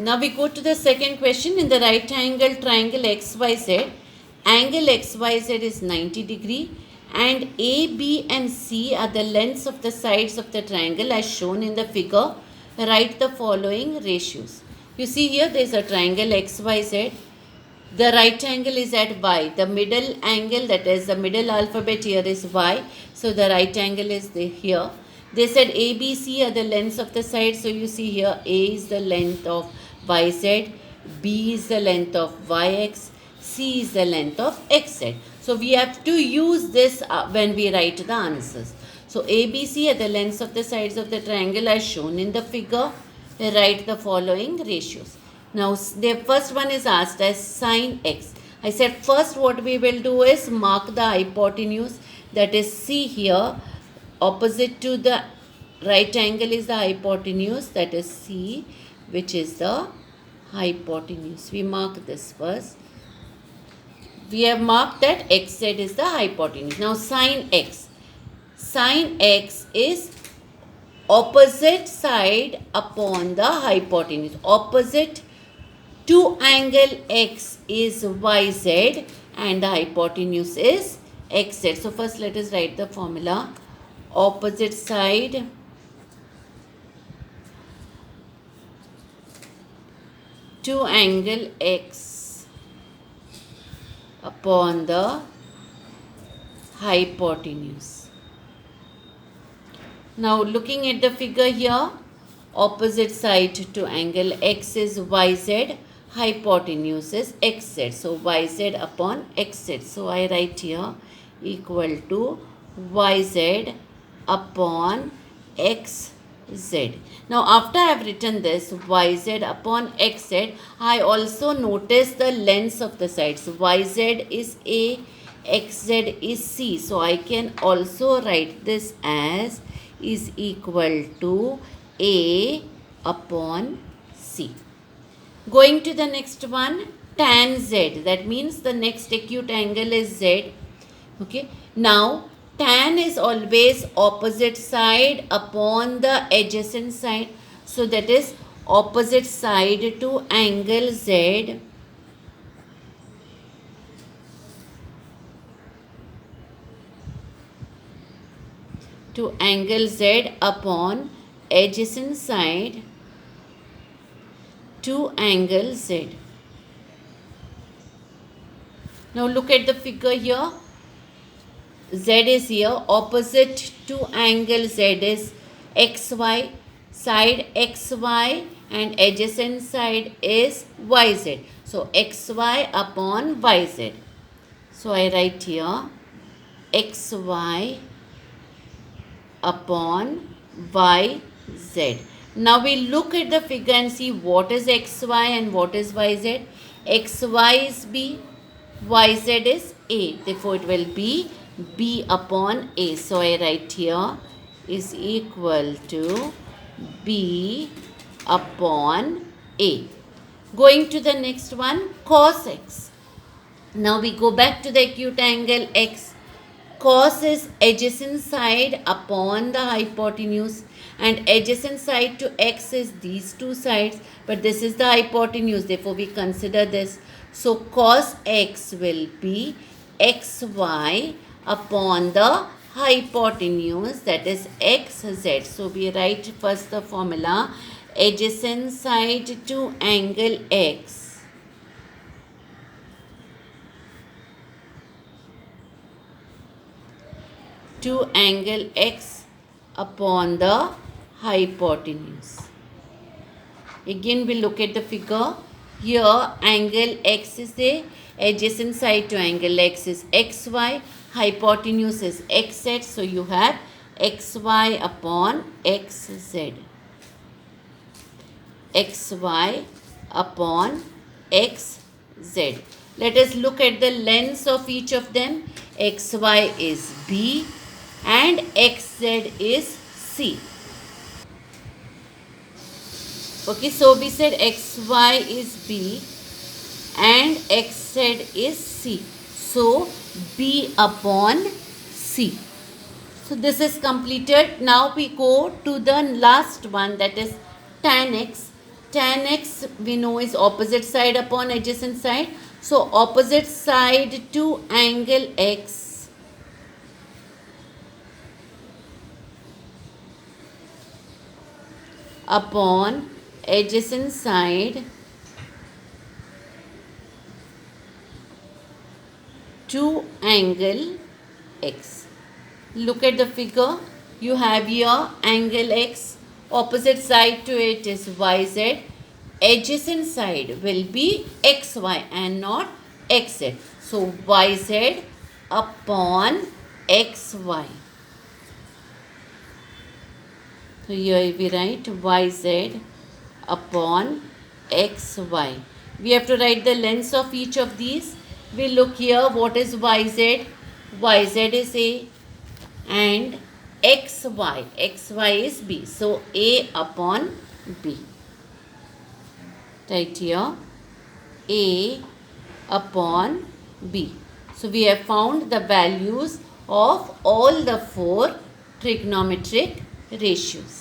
Now we go to the second question. In the right angle triangle XYZ, angle XYZ is 90 degree and A, B and C are the lengths of the sides of the triangle as shown in the figure. Write the following ratios. You see here there is a triangle XYZ. The right angle is at Y. The middle angle, that is the middle alphabet here, is Y. So the right angle is here. They said A, B, C are the lengths of the side. So you see here A is the length of YZ, B is the length of YX, C is the length of XZ. So we have to use this when we write the answers. So A, B, C are the lengths of the sides of the triangle as shown in the figure. Write the following ratios. Now the first one is asked as sine x. I said first what we will do is mark the hypotenuse, that is C here. Opposite to the right angle is the hypotenuse, that is C, which is the hypotenuse. We mark this first. We have marked that xz is the hypotenuse. Now sine x. Sine x is opposite side upon the hypotenuse. Opposite to angle x is yz and the hypotenuse is xz. So first let us write the formula. Opposite side to angle x upon the hypotenuse. Now looking at the figure here, opposite side to angle x is yz, hypotenuse is xz. So yz upon xz. So I write here equal to yz upon xz. Now after I have written this yz upon xz, I also notice the lengths of the sides. Yz is A, xz is C. So I can also write this as is equal to A upon C. Going to the next one, tan Z. That means the next acute angle is Z. Okay. Now tan is always opposite side upon the adjacent side. So that is opposite side to angle Z. To angle Z upon adjacent side to angle Z. Now look at the figure here. Z is here. Opposite to angle Z is XY. Side XY and adjacent side is YZ. So XY upon YZ. So I write here XY upon YZ. Now we look at the figure and see what is XY and what is YZ. XY is B, YZ is A. Therefore it will be B upon A. So I write here is equal to B upon A. Going to the next one, cos x. Now we go back to the acute angle x. Cos is adjacent side upon the hypotenuse and adjacent side to x is these two sides, but this is the hypotenuse, therefore we consider this. So cos x will be xy upon the hypotenuse, that is xz. So we write first the formula, adjacent side to angle x to angle x upon the hypotenuse. Again we look at the figure. Here angle x is the adjacent side to angle x is xy, hypotenuse is xz. So you have xy upon xz. Xy upon xz. Let us look at the lengths of each of them. Xy is B and xz is C. Okay, so we said xy is B and xz is C. So B upon C. So this is completed. Now we go to the last one, that is tan x. tan x we know is opposite side upon adjacent side. So opposite side to angle x upon adjacent side to angle x. Look at the figure. You have here angle x, opposite side to it is yz, adjacent side will be xy and not xz. So yz upon xy. So here we write yz upon xy. We have to write the lengths of each of these. We look here, what is yz? Yz is A and xy is B. So A upon B. Right here, A upon B. So we have found the values of all the four trigonometric ratios.